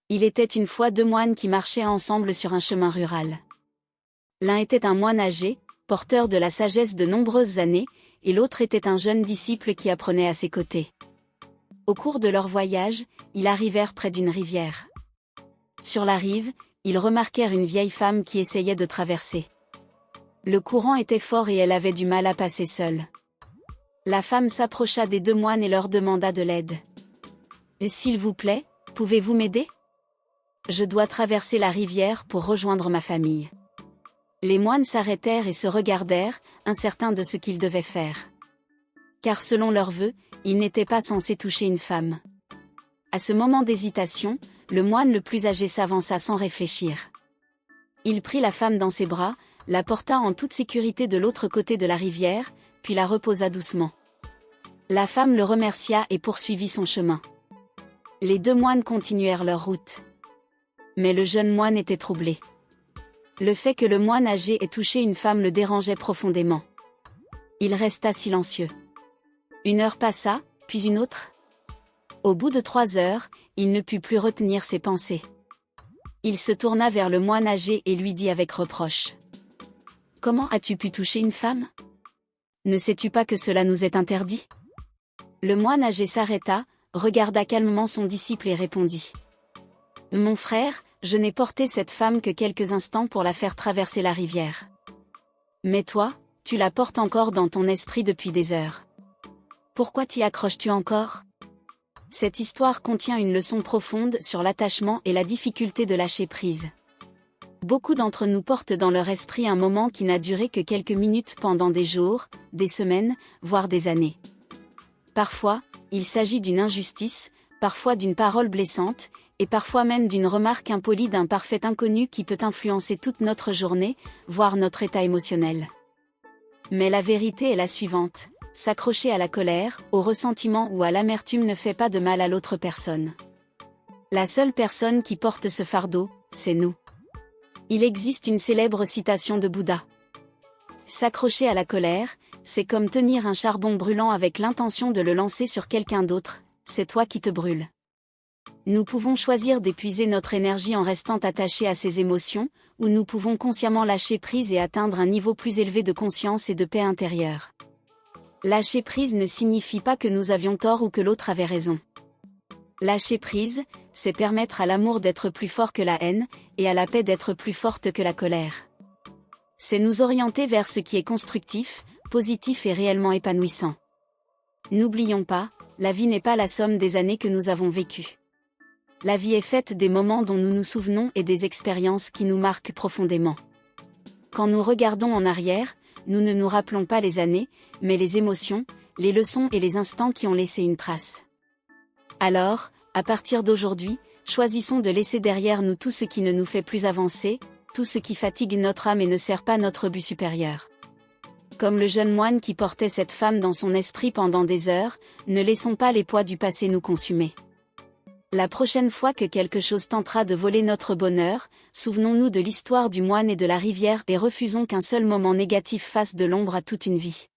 Il était une fois deux moines qui marchaient ensemble sur un chemin rural. L'un était un moine âgé, porteur de la sagesse de nombreuses années, et l'autre était un jeune disciple qui apprenait à ses côtés. Au cours de leur voyage, ils arrivèrent près d'une rivière. Sur la rive, ils remarquèrent une vieille femme qui essayait de traverser. Le courant était fort et elle avait du mal à passer seule. La femme s'approcha des deux moines et leur demanda de l'aide. « S'il vous plaît, pouvez-vous m'aider ? Je dois traverser la rivière pour rejoindre ma famille. » Les moines s'arrêtèrent et se regardèrent, incertains de ce qu'ils devaient faire. Car selon leurs vœux, ils n'étaient pas censés toucher une femme. À ce moment d'hésitation, le moine le plus âgé s'avança sans réfléchir. Il prit la femme dans ses bras, la porta en toute sécurité de l'autre côté de la rivière, puis la reposa doucement. La femme le remercia et poursuivit son chemin. Les deux moines continuèrent leur route. Mais le jeune moine était troublé. Le fait que le moine âgé ait touché une femme le dérangeait profondément. Il resta silencieux. Une heure passa, puis une autre. Au bout de 3 heures, il ne put plus retenir ses pensées. Il se tourna vers le moine âgé et lui dit avec reproche. « Comment as-tu pu toucher une femme ? Ne sais-tu pas que cela nous est interdit ?» Le moine âgé s'arrêta, regarda calmement son disciple et répondit. « Mon frère, je n'ai porté cette femme que quelques instants pour la faire traverser la rivière. Mais toi, tu la portes encore dans ton esprit depuis des heures. Pourquoi t'y accroches-tu encore ? » Cette histoire contient une leçon profonde sur l'attachement et la difficulté de lâcher prise. Beaucoup d'entre nous portent dans leur esprit un moment qui n'a duré que quelques minutes pendant des jours, des semaines, voire des années. Parfois, il s'agit d'une injustice, parfois d'une parole blessante, et parfois même d'une remarque impolie d'un parfait inconnu qui peut influencer toute notre journée, voire notre état émotionnel. Mais la vérité est la suivante. S'accrocher à la colère, au ressentiment ou à l'amertume ne fait pas de mal à l'autre personne. La seule personne qui porte ce fardeau, c'est nous. Il existe une célèbre citation de Bouddha. S'accrocher à la colère, c'est comme tenir un charbon brûlant avec l'intention de le lancer sur quelqu'un d'autre, c'est toi qui te brûles. Nous pouvons choisir d'épuiser notre énergie en restant attachés à ces émotions, ou nous pouvons consciemment lâcher prise et atteindre un niveau plus élevé de conscience et de paix intérieure. Lâcher prise ne signifie pas que nous avions tort ou que l'autre avait raison. Lâcher prise, c'est permettre à l'amour d'être plus fort que la haine, et à la paix d'être plus forte que la colère. C'est nous orienter vers ce qui est constructif, positif et réellement épanouissant. N'oublions pas, la vie n'est pas la somme des années que nous avons vécues. La vie est faite des moments dont nous nous souvenons et des expériences qui nous marquent profondément. Quand nous regardons en arrière, nous ne nous rappelons pas les années, mais les émotions, les leçons et les instants qui ont laissé une trace. Alors, à partir d'aujourd'hui, choisissons de laisser derrière nous tout ce qui ne nous fait plus avancer, tout ce qui fatigue notre âme et ne sert pas notre but supérieur. Comme le jeune moine qui portait cette femme dans son esprit pendant des heures, ne laissons pas les poids du passé nous consumer. La prochaine fois que quelque chose tentera de voler notre bonheur, souvenons-nous de l'histoire du moine et de la rivière et refusons qu'un seul moment négatif fasse de l'ombre à toute une vie.